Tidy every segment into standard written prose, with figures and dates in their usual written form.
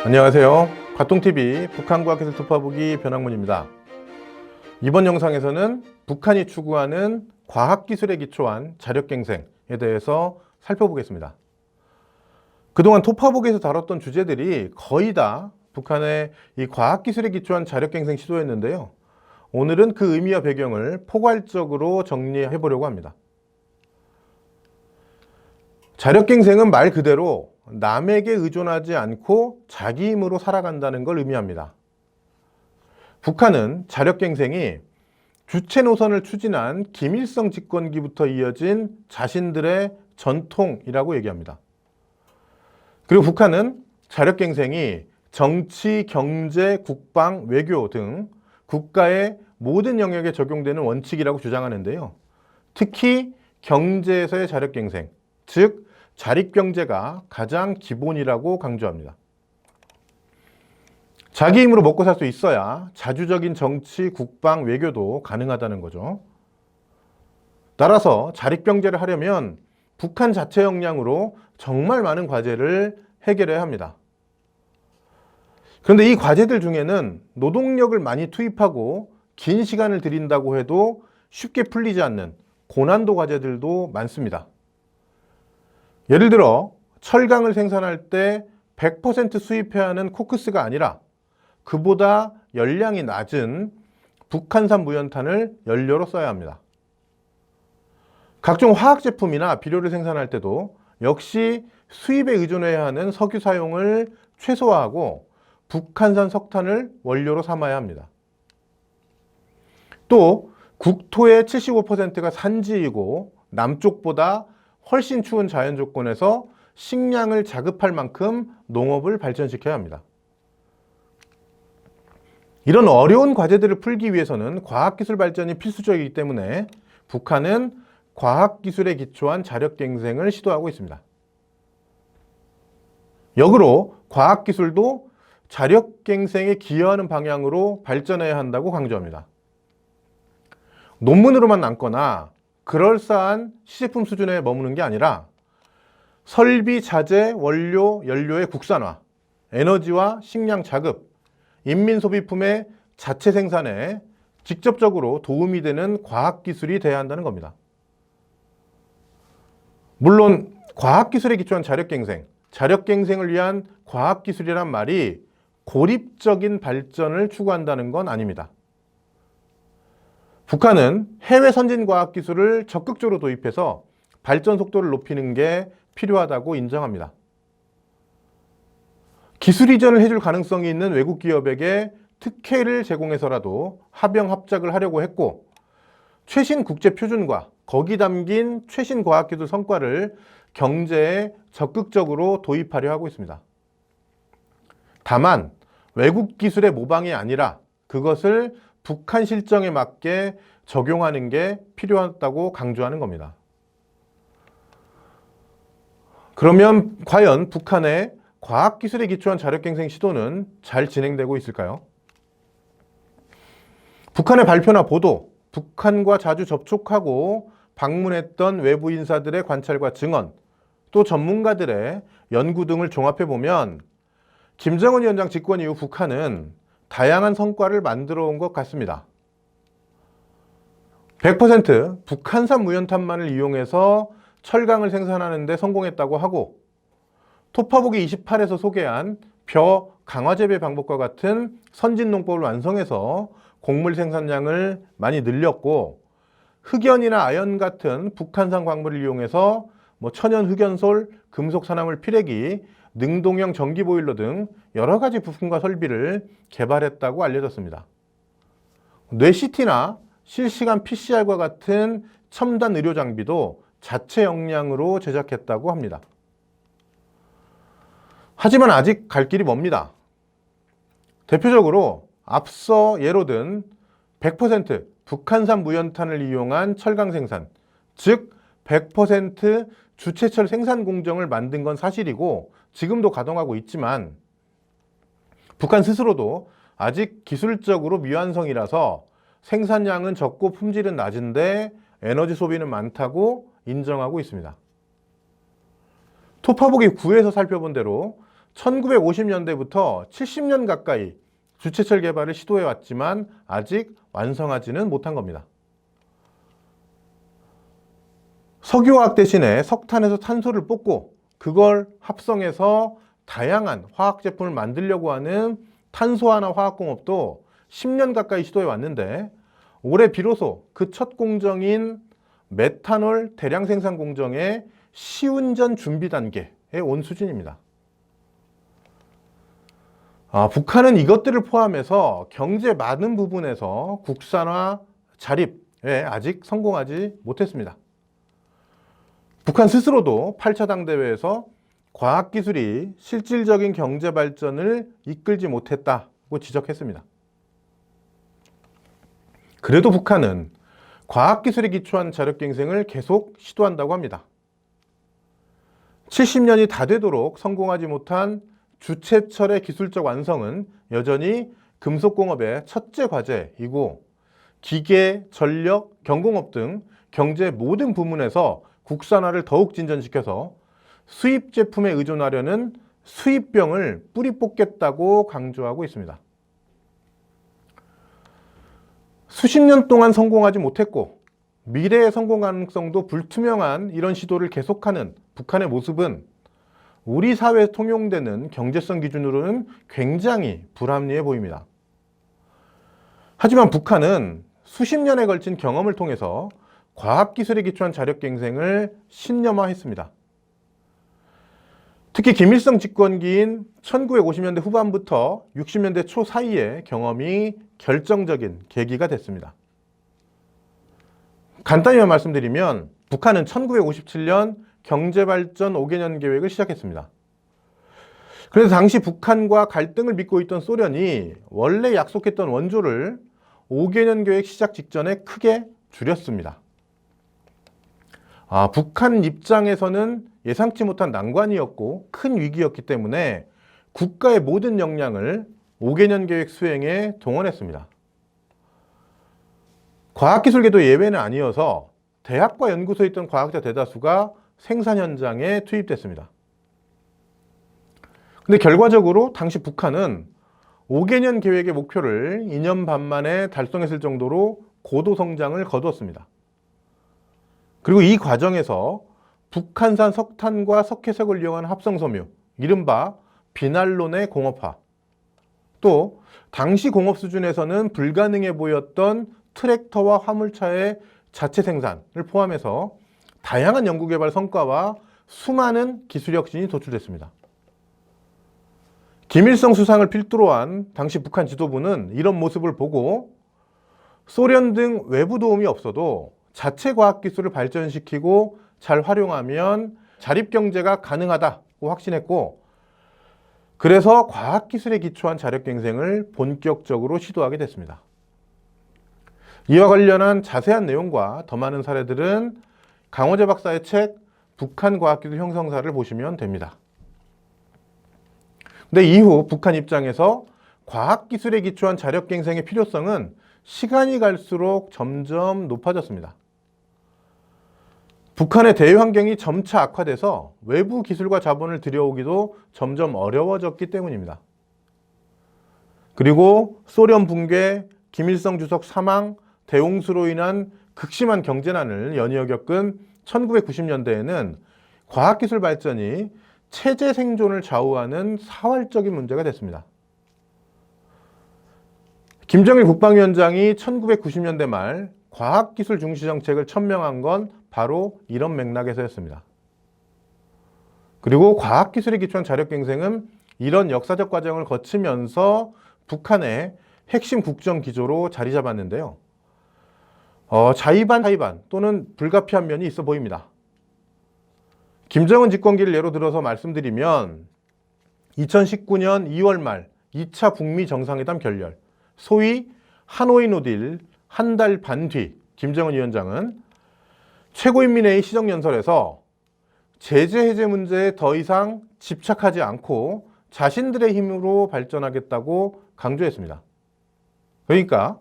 안녕하세요. 가통TV 북한과학기술 톱파보기 변학문입니다. 이번 영상에서는 북한이 추구하는 과학기술에 기초한 자력갱생에 대해서 살펴보겠습니다. 그동안 톱파보기에서 다뤘던 주제들이 거의 다 북한의 이 과학기술에 기초한 자력갱생 시도였는데요. 오늘은 그 의미와 배경을 포괄적으로 정리해 보려고 합니다. 자력갱생은 말 그대로 남에게 의존하지 않고 자기 힘으로 살아간다는 걸 의미합니다. 북한은 자력갱생이 주체 노선을 추진한 김일성 집권기부터 이어진 자신들의 전통이라고 얘기합니다. 그리고 북한은 자력갱생이 정치, 경제, 국방, 외교 등 국가의 모든 영역에 적용되는 원칙이라고 주장하는데요. 특히 경제에서의 자력갱생, 즉 자립경제가 가장 기본이라고 강조합니다. 자기 힘으로 먹고 살 수 있어야 자주적인 정치, 국방, 외교도 가능하다는 거죠. 따라서 자립경제를 하려면 북한 자체 역량으로 정말 많은 과제를 해결해야 합니다. 그런데 이 과제들 중에는 노동력을 많이 투입하고 긴 시간을 들인다고 해도 쉽게 풀리지 않는 고난도 과제들도 많습니다. 예를 들어 철강을 생산할 때 100% 수입해야 하는 코크스가 아니라 그보다 열량이 낮은 북한산 무연탄을 연료로 써야 합니다. 각종 화학제품이나 비료를 생산할 때도 역시 수입에 의존해야 하는 석유 사용을 최소화하고 북한산 석탄을 원료로 삼아야 합니다. 또 국토의 75%가 산지이고 남쪽보다 훨씬 추운 자연 조건에서 식량을 자급할 만큼 농업을 발전시켜야 합니다. 이런 어려운 과제들을 풀기 위해서는 과학기술 발전이 필수적이기 때문에 북한은 과학기술에 기초한 자력갱생을 시도하고 있습니다. 역으로 과학기술도 자력갱생에 기여하는 방향으로 발전해야 한다고 강조합니다. 논문으로만 남거나 그럴싸한 시제품 수준에 머무는 게 아니라 설비, 자재, 원료, 연료의 국산화, 에너지와 식량 자급, 인민소비품의 자체 생산에 직접적으로 도움이 되는 과학기술이 돼야 한다는 겁니다. 물론 과학기술에 기초한 자력갱생, 자력갱생을 위한 과학기술이란 말이 고립적인 발전을 추구한다는 건 아닙니다. 북한은 해외 선진 과학기술을 적극적으로 도입해서 발전 속도를 높이는 게 필요하다고 인정합니다. 기술 이전을 해줄 가능성이 있는 외국 기업에게 특혜를 제공해서라도 합작을 하려고 했고, 최신 국제 표준과 거기 담긴 최신 과학기술 성과를 경제에 적극적으로 도입하려 하고 있습니다. 다만 외국 기술의 모방이 아니라 그것을 북한 실정에 맞게 적용하는 게 필요하다고 강조하는 겁니다. 그러면 과연 북한의 과학기술에 기초한 자력갱생 시도는 잘 진행되고 있을까요? 북한의 발표나 보도, 북한과 자주 접촉하고 방문했던 외부 인사들의 관찰과 증언, 또 전문가들의 연구 등을 종합해 보면 김정은 위원장 집권 이후 북한은 다양한 성과를 만들어 온 것 같습니다. 100% 북한산 무연탄만을 이용해서 철강을 생산하는 데 성공했다고 하고, 톱파보기 28에서 소개한 벼 강화 재배 방법과 같은 선진 농법을 완성해서 곡물 생산량을 많이 늘렸고, 흑연이나 아연 같은 북한산 광물을 이용해서 천연 흑연솔, 금속 산화물 피래기, 능동형 전기 보일러 등 여러 가지 부품과 설비를 개발했다고 알려졌습니다. 뇌CT나 실시간 PCR과 같은 첨단 의료 장비도 자체 역량으로 제작했다고 합니다. 하지만 아직 갈 길이 멉니다. 대표적으로 앞서 예로 든 100% 북한산 무연탄을 이용한 철강 생산, 즉 100% 주체철 생산 공정을 만든 건 사실이고 지금도 가동하고 있지만, 북한 스스로도 아직 기술적으로 미완성이라서 생산량은 적고 품질은 낮은데 에너지 소비는 많다고 인정하고 있습니다. 톱파보기 9에서 살펴본 대로 1950년대부터 70년 가까이 주체철 개발을 시도해 왔지만 아직 완성하지는 못한 겁니다. 석유화학 대신에 석탄에서 탄소를 뽑고 그걸 합성해서 다양한 화학 제품을 만들려고 하는 탄소환화 화학공업도 10년 가까이 시도해 왔는데 올해 비로소 그 첫 공정인 메탄올 대량 생산 공정의 시운전 준비 단계에 온 수준입니다. 북한은 이것들을 포함해서 경제 많은 부분에서 국산화 자립에 아직 성공하지 못했습니다. 북한 스스로도 8차 당대회에서 과학기술이 실질적인 경제 발전을 이끌지 못했다고 지적했습니다. 그래도 북한은 과학기술에 기초한 자력갱생을 계속 시도한다고 합니다. 70년이 다 되도록 성공하지 못한 주체철의 기술적 완성은 여전히 금속공업의 첫째 과제이고 기계, 전력, 경공업 등 경제 모든 부문에서 국산화를 더욱 진전시켜서 수입 제품에 의존하려는 수입병을 뿌리 뽑겠다고 강조하고 있습니다. 수십 년 동안 성공하지 못했고 미래의 성공 가능성도 불투명한 이런 시도를 계속하는 북한의 모습은 우리 사회에 통용되는 경제성 기준으로는 굉장히 불합리해 보입니다. 하지만 북한은 수십 년에 걸친 경험을 통해서 과학기술에 기초한 자력갱생을 신념화했습니다. 특히 김일성 집권기인 1950년대 후반부터 60년대 초 사이의 경험이 결정적인 계기가 됐습니다. 간단히만 말씀드리면 북한은 1957년 경제발전 5개년 계획을 시작했습니다. 그래서 당시 북한과 갈등을 빚고 있던 소련이 원래 약속했던 원조를 5개년 계획 시작 직전에 크게 줄였습니다. 북한 입장에서는 예상치 못한 난관이었고 큰 위기였기 때문에 국가의 모든 역량을 5개년 계획 수행에 동원했습니다. 과학기술계도 예외는 아니어서 대학과 연구소에 있던 과학자 대다수가 생산 현장에 투입됐습니다. 근데 결과적으로 당시 북한은 5개년 계획의 목표를 2년 반 만에 달성했을 정도로 고도 성장을 거두었습니다. 그리고 이 과정에서 북한산 석탄과 석회석을 이용한 합성섬유, 이른바 비난론의 공업화, 또 당시 공업 수준에서는 불가능해 보였던 트랙터와 화물차의 자체 생산을 포함해서 다양한 연구개발 성과와 수많은 기술 혁신이 도출됐습니다. 김일성 수상을 필두로 한 당시 북한 지도부는 이런 모습을 보고 소련 등 외부 도움이 없어도 자체 과학기술을 발전시키고 잘 활용하면 자립경제가 가능하다고 확신했고 그래서 과학기술에 기초한 자력갱생을 본격적으로 시도하게 됐습니다. 이와 관련한 자세한 내용과 더 많은 사례들은 강호재 박사의 책 북한 과학기술 형성사를 보시면 됩니다. 근데 이후 북한 입장에서 과학기술에 기초한 자력갱생의 필요성은 시간이 갈수록 점점 높아졌습니다. 북한의 대외 환경이 점차 악화돼서 외부 기술과 자본을 들여오기도 점점 어려워졌기 때문입니다. 그리고 소련 붕괴, 김일성 주석 사망, 대홍수로 인한 극심한 경제난을 연이어 겪은 1990년대에는 과학기술 발전이 체제 생존을 좌우하는 사활적인 문제가 됐습니다. 김정일 국방위원장이 1990년대 말 과학기술 중시 정책을 천명한 건 바로 이런 맥락에서였습니다. 그리고 과학기술에 기초한 자력갱생은 이런 역사적 과정을 거치면서 북한의 핵심 국정 기조로 자리 잡았는데요. 자의반 또는 불가피한 면이 있어 보입니다. 김정은 집권기를 예로 들어서 말씀드리면 2019년 2월 말 2차 북미 정상회담 결렬, 소위 하노이 노딜 한 달 반 뒤 김정은 위원장은 최고인민회의 시정연설에서 제재 해제 문제에 더 이상 집착하지 않고 자신들의 힘으로 발전하겠다고 강조했습니다. 그러니까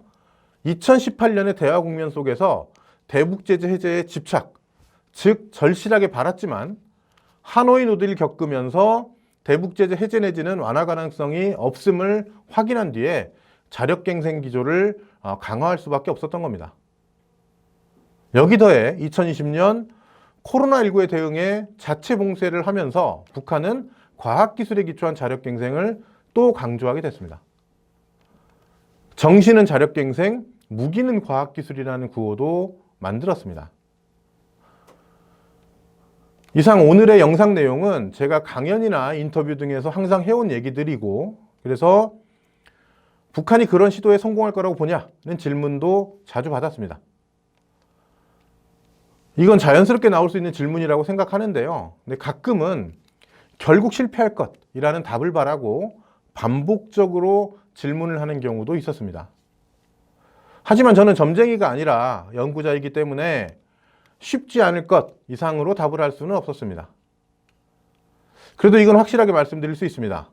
2018년의 대화 국면 속에서 대북 제재 해제에 집착, 즉 절실하게 바랐지만 하노이 노딜을 겪으면서 대북제재 해제 내지는 완화 가능성이 없음을 확인한 뒤에 자력갱생 기조를 강화할 수밖에 없었던 겁니다. 여기 더해 2020년 코로나19에 대응해 자체 봉쇄를 하면서 북한은 과학기술에 기초한 자력갱생을 또 강조하게 됐습니다. 정신은 자력갱생, 무기는 과학기술이라는 구호도 만들었습니다. 이상 오늘의 영상 내용은 제가 강연이나 인터뷰 등에서 항상 해온 얘기들이고, 그래서 북한이 그런 시도에 성공할 거라고 보냐는 질문도 자주 받았습니다. 이건 자연스럽게 나올 수 있는 질문이라고 생각하는데요. 근데 가끔은 결국 실패할 것이라는 답을 바라고 반복적으로 질문을 하는 경우도 있었습니다. 하지만 저는 점쟁이가 아니라 연구자이기 때문에 쉽지 않을 것 이상으로 답을 할 수는 없었습니다. 그래도 이건 확실하게 말씀드릴 수 있습니다.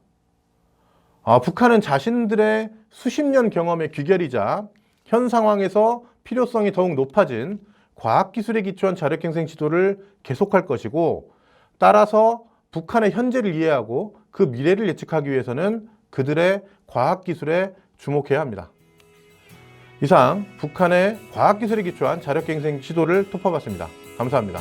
북한은 자신들의 수십 년 경험의 귀결이자 현 상황에서 필요성이 더욱 높아진 과학기술에 기초한 자력갱생 시도를 계속할 것이고, 따라서 북한의 현재를 이해하고 그 미래를 예측하기 위해서는 그들의 과학기술에 주목해야 합니다. 이상 북한의 과학기술에 기초한 자력갱생 시도를 톱어봤습니다. 감사합니다.